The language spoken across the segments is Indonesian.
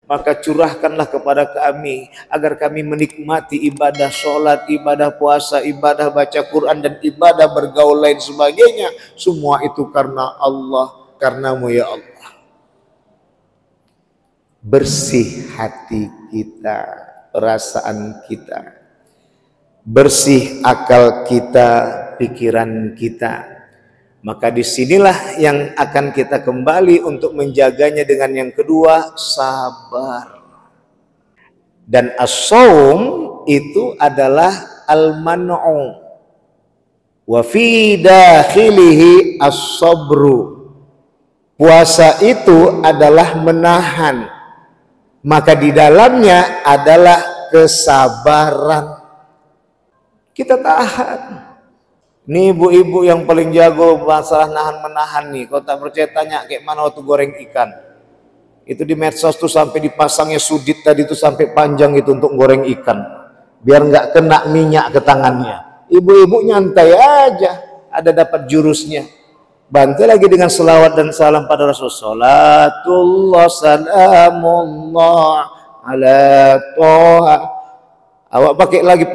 maka curahkanlah kepada kami agar kami menikmati ibadah sholat, ibadah puasa, ibadah baca Quran, dan ibadah bergaul lain sebagainya. Semua itu karena Allah, karenamu ya Allah. Bersih hati kita, perasaan kita, bersih akal kita, pikiran kita. Maka disinilah yang akan kita kembali untuk menjaganya dengan yang kedua, sabar. Dan as-shaum itu adalah al-man'u wa fi dakhilihi as-sabru. Puasa itu adalah menahan, maka di dalamnya adalah kesabaran. Kita tahan. Nih ibu-ibu yang paling jago masalah nahan-menahan nih. Kalau tak percaya tanya kayak mana waktu goreng ikan. Itu di medsos tuh sampai dipasangnya sudit tadi tuh sampai panjang itu untuk goreng ikan. Biar nggak kena minyak ke tangannya. Ibu-ibu nyantai aja. Ada dapat jurusnya. Bantu lagi dengan selawat dan salam pada Rasul. Salatullah salamullah ala toha. Awak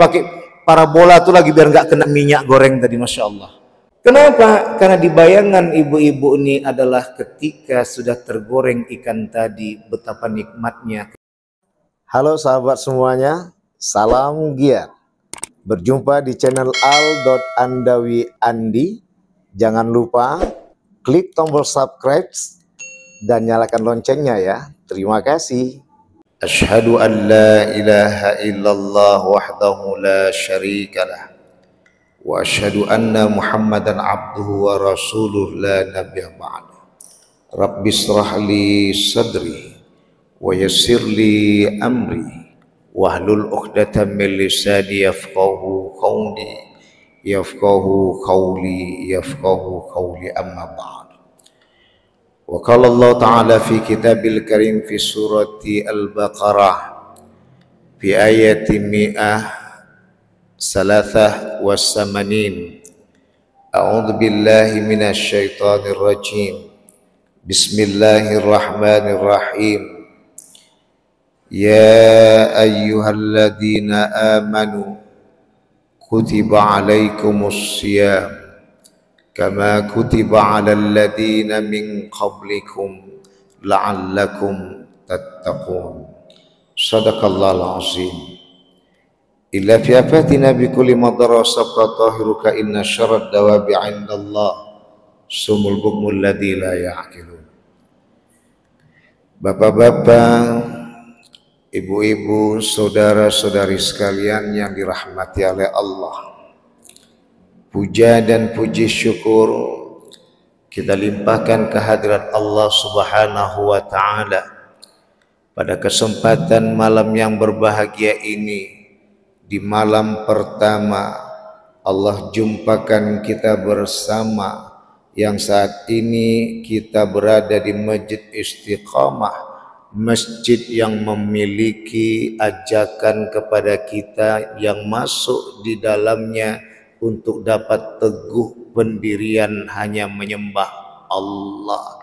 pakai parabola tuh lagi biar nggak kena minyak goreng tadi, Masya Allah. Kenapa? Karena di bayangan ibu-ibu ini adalah ketika sudah tergoreng ikan tadi, betapa nikmatnya. Halo sahabat semuanya, salam giat. Berjumpa di channel al.andawi.andi. Jangan lupa klik tombol subscribe dan nyalakan loncengnya ya. Terima kasih. Asyhadu an la ilaha illallah wahdahu la syarika lah wa asyhadu anna Muhammadan abduhu wa rasuluh la nabiyya ba'da. Rabbi shrah li sadri wa yassir li amri wahlul 'uqdatam min lisani yafqahu qawli amma ba'd. Wa qala Allah Ta'ala fi kitabil karim fi surati Al-Baqarah fi ayati 183. A'udzu billahi minasy syaithanir rajim. Bismillahirrahmanirrahim. Ya ayyuhalladzina amanu kutiba alaikumus shiyam kama kutiba alal ladzina min qablikum la'allakum tattaqun. Shadaqallahul azim. Illa fi afatina bi kulli madrasa tahiruka inna syarrad dawabi 'indallah sumul bukmul ladzi la ya'qilun. Bapak-bapak, ibu-ibu, saudara-saudari sekalian yang dirahmati oleh Allah, puja dan puji syukur kita limpahkan kehadirat Allah Subhanahu wa Ta'ala pada kesempatan malam yang berbahagia ini. Di malam pertama Allah jumpakan kita bersama, yang saat ini kita berada di Masjid Istiqamah, masjid yang memiliki ajakan kepada kita yang masuk di dalamnya untuk dapat teguh pendirian hanya menyembah Allah.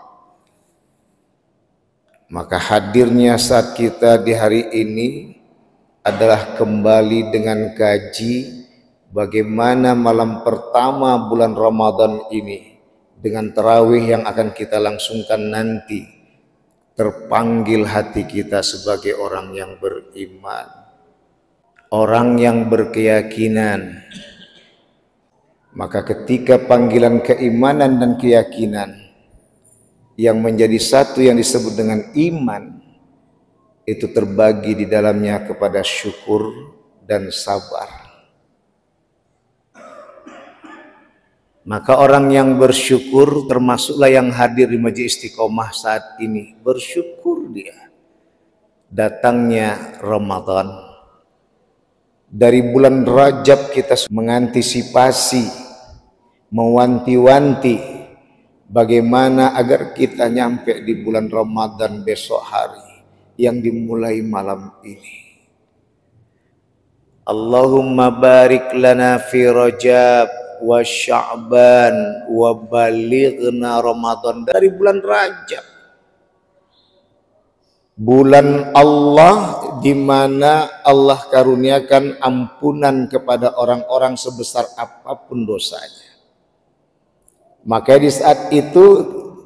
Maka hadirnya saat kita di hari ini adalah kembali dengan kaji bagaimana malam pertama bulan Ramadan ini dengan tarawih yang akan kita langsungkan nanti terpanggil hati kita sebagai orang yang beriman, orang yang berkeyakinan. Maka ketika panggilan keimanan dan keyakinan yang menjadi satu yang disebut dengan iman itu terbagi di dalamnya kepada syukur dan sabar. Maka orang yang bersyukur termasuklah yang hadir di Masjid Istiqomah saat ini. Bersyukur dia datangnya Ramadan. Dari bulan Rajab kita mengantisipasi, mewanti-wanti bagaimana agar kita nyampe di bulan Ramadan besok hari yang dimulai malam ini. Allahumma barik lana fi Rajab wa Sya'ban wa balighna Ramadan. Dari bulan Rajab Bulan Allah di mana Allah karuniakan ampunan kepada orang-orang sebesar apapun dosanya. Maka di saat itu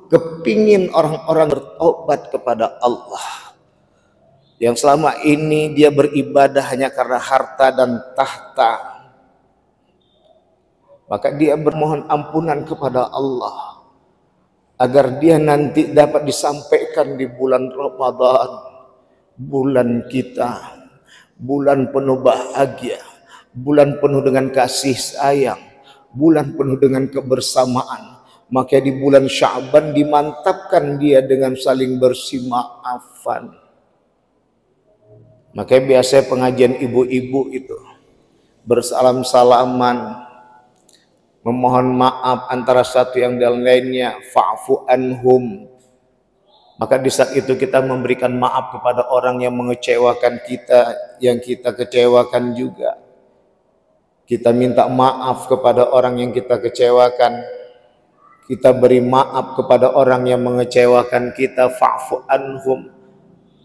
kepingin orang-orang bertobat kepada Allah yang selama ini dia beribadah hanya karena harta dan tahta. Maka dia bermohon ampunan kepada Allah agar dia nanti dapat disampaikan di bulan Ramadan, bulan kita, bulan penuh bahagia, bulan penuh dengan kasih sayang, bulan penuh dengan kebersamaan. Maka di bulan Sya'ban dimantapkan dia dengan saling bersimaafan. Maka biasanya pengajian ibu-ibu itu bersalam-salaman, memohon maaf antara satu yang dan lainnya, fa'fu anhum. Maka di saat itu kita memberikan maaf kepada orang yang mengecewakan kita, yang kita kecewakan juga. Kita minta maaf kepada orang yang kita kecewakan. Kita beri maaf kepada orang yang mengecewakan kita, fa'fu anhum.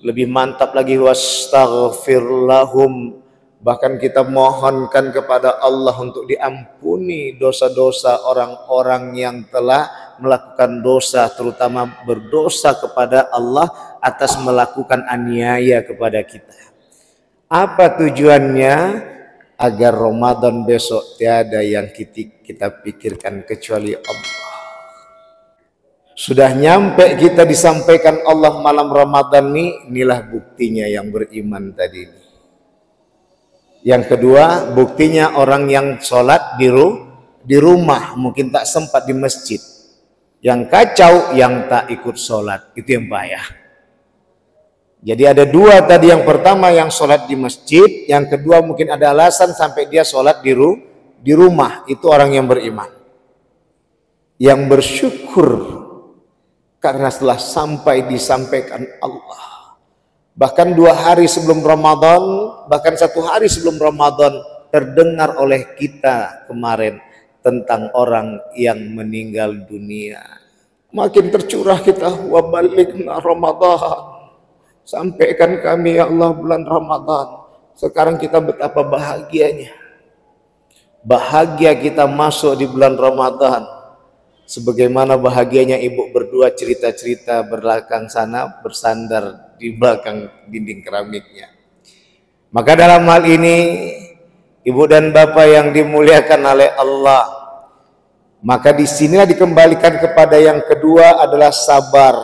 Lebih mantap lagi, wastaghfir lahum. Bahkan kita mohonkan kepada Allah untuk diampuni dosa-dosa orang-orang yang telah melakukan dosa, terutama berdosa kepada Allah atas melakukan aniaya kepada kita. Apa tujuannya? Agar Ramadan besok tiada yang kita pikirkan kecuali Allah. Sudah nyampe kita disampaikan Allah malam Ramadan inilah buktinya yang beriman tadi ini. Yang kedua, buktinya orang yang sholat di rumah, mungkin tak sempat di masjid. Yang kacau, yang tak ikut sholat, itu yang payah. Jadi ada dua tadi, yang pertama yang sholat di masjid, yang kedua mungkin ada alasan sampai dia sholat di rumah, itu orang yang beriman. Yang bersyukur karena setelah sampai disampaikan Allah. Bahkan 2 hari sebelum Ramadan, bahkan 1 hari sebelum Ramadan terdengar oleh kita kemarin tentang orang yang meninggal dunia. Makin tercurah kita, wa balighna Ramadan. Sampaikan kami ya Allah bulan Ramadan. Sekarang kita betapa bahagianya. Bahagia kita masuk di bulan Ramadan. Sebagaimana bahagianya ibu berdua cerita-cerita belakang sana bersandar di belakang dinding keramiknya. Maka dalam hal ini ibu dan bapak yang dimuliakan oleh Allah, maka di sinilah dikembalikan kepada yang kedua adalah sabar.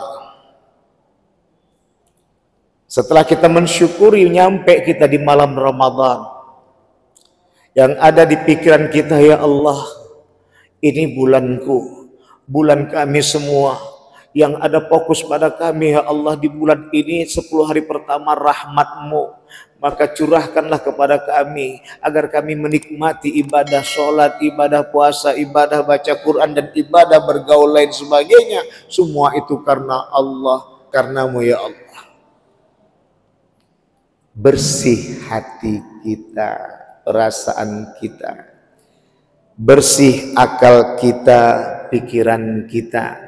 Setelah kita mensyukuri nyampe kita di malam Ramadan, yang ada di pikiran kita, ya Allah, ini bulanku, bulan kami semua, yang ada fokus pada kami, ya Allah, di bulan ini 10 hari pertama rahmat-Mu, maka curahkanlah kepada kami agar kami menikmati ibadah sholat, ibadah puasa, ibadah baca Quran, dan ibadah bergaul lain sebagainya. Semua itu karena Allah, karenamu ya Allah. Bersih hati kita, perasaan kita, bersih akal kita, pikiran kita.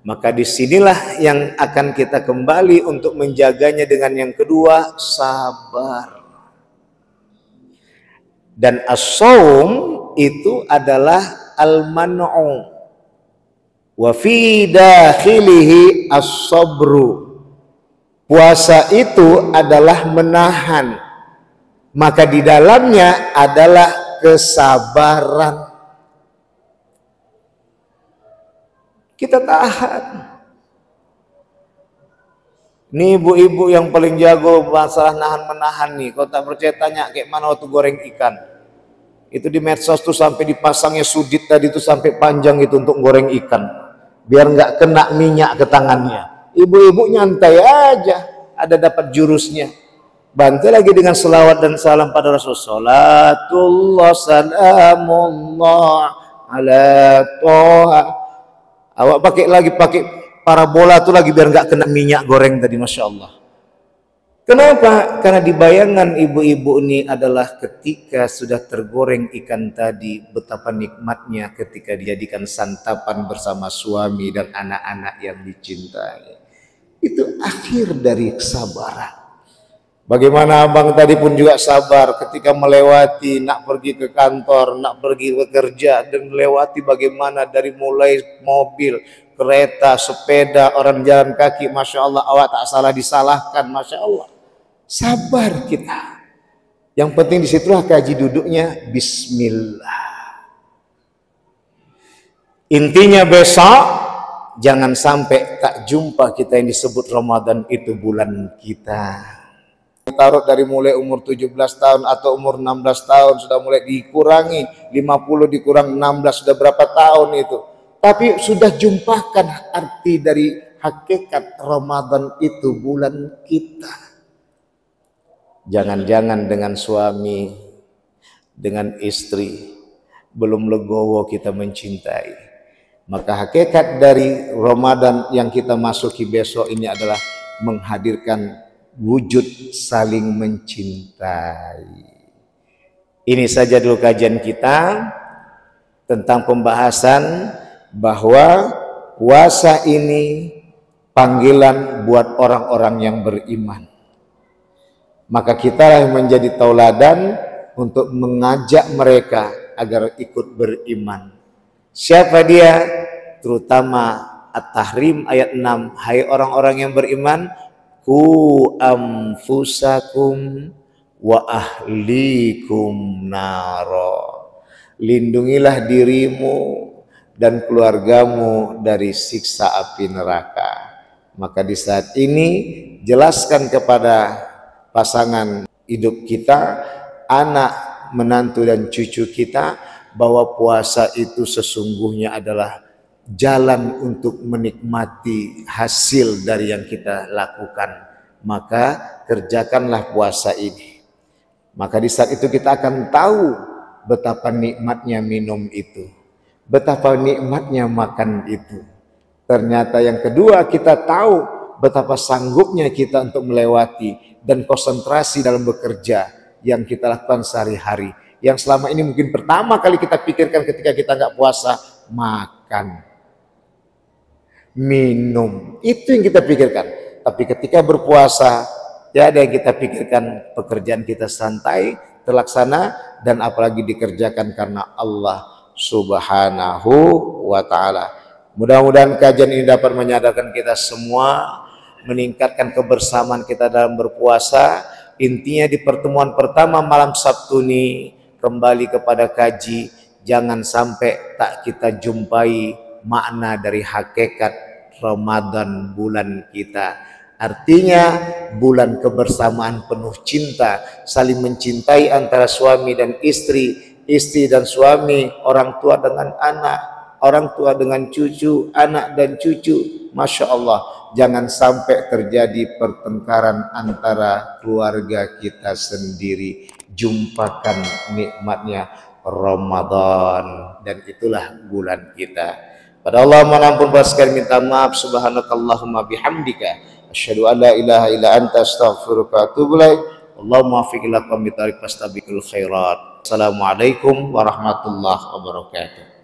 Maka disinilah yang akan kita kembali untuk menjaganya dengan yang kedua, sabar. Dan as-shaum itu adalah al-man'u wa fi dakhilihi as-sabru. Puasa itu adalah menahan, maka di dalamnya adalah kesabaran. Kita tahan. Ini ibu-ibu yang paling jago masalah nahan-menahan nih. Kalau tak percaya tanya kayak mana waktu goreng ikan. Itu di medsos tuh sampai dipasangnya sudit tadi tuh sampai panjang itu untuk goreng ikan. Biar nggak kena minyak ke tangannya. Ibu-ibu nyantai aja. Ada dapat jurusnya. Bantu lagi dengan selawat dan salam pada Rasul. Salatullah salamullah ala toha. Awak pakai parabola tuh lagi biar nggak kena minyak goreng tadi, masya Allah. Kenapa? Karena di bayangan ibu-ibu ini adalah ketika sudah tergoreng ikan tadi, betapa nikmatnya ketika dijadikan santapan bersama suami dan anak-anak yang dicintai. Itu akhir dari kesabaran. Bagaimana abang tadi pun juga sabar ketika melewati, nak pergi ke kantor, nak pergi bekerja, dan melewati bagaimana dari mulai mobil, kereta, sepeda, orang jalan kaki, Masya Allah, awak tak salah disalahkan, Masya Allah. Sabar kita. Yang penting disitulah kaji duduknya, Bismillah. Intinya besok, jangan sampai tak jumpa kita yang disebut Ramadan itu bulan kita. Taruh dari mulai umur 17 tahun atau umur 16 tahun sudah mulai dikurangi, 50 dikurang 16 sudah berapa tahun itu. Tapi sudah jumpakan arti dari hakikat Ramadan itu bulan kita. Jangan-jangan dengan suami, dengan istri belum legowo kita mencintai. Maka hakikat dari Ramadan yang kita masuki besok ini adalah menghadirkan wujud saling mencintai. Ini saja dulu kajian kita tentang pembahasan bahwa puasa ini panggilan buat orang-orang yang beriman. Maka kita yang menjadi tauladan untuk mengajak mereka agar ikut beriman. Siapa dia? Terutama At-Tahrim ayat 6. Hai orang-orang yang beriman, ku anfusakum wa ahlikum naro. Lindungilah dirimu dan keluargamu dari siksa api neraka. Maka di saat ini jelaskan kepada pasangan hidup kita, anak, menantu dan cucu kita bahwa puasa itu sesungguhnya adalah jalan untuk menikmati hasil dari yang kita lakukan. Maka kerjakanlah puasa ini. Maka di saat itu kita akan tahu betapa nikmatnya minum itu, betapa nikmatnya makan itu. Ternyata yang kedua, kita tahu betapa sanggupnya kita untuk melewati dan konsentrasi dalam bekerja yang kita lakukan sehari-hari. Yang selama ini mungkin pertama kali kita pikirkan ketika kita nggak puasa, makan, minum, itu yang kita pikirkan. Tapi ketika berpuasa, tiada yang kita pikirkan, pekerjaan kita santai, terlaksana, dan apalagi dikerjakan karena Allah Subhanahu wa ta'ala. Mudah-mudahan kajian ini dapat menyadarkan kita semua, meningkatkan kebersamaan kita dalam berpuasa. Intinya di pertemuan pertama malam Sabtu ini, kembali kepada kaji, jangan sampai tak kita jumpai makna dari hakikat Ramadan bulan kita. Artinya bulan kebersamaan penuh cinta, saling mencintai antara suami dan istri, istri dan suami, orang tua dengan anak, orang tua dengan cucu, anak dan cucu. Masya Allah, jangan sampai terjadi pertengkaran antara keluarga kita sendiri. Jumpakan nikmatnya Ramadan, dan itulah bulan kita. Pada Allah menampun sekali, minta maaf. Subhanakallahumma bihamdika asyhadu an la ilaha illa anta astaghfiruka wa atubu ilaik. Allahumma waffiq ila qawmi thariq fastabiqul khairat. Assalamualaikum warahmatullahi wabarakatuh.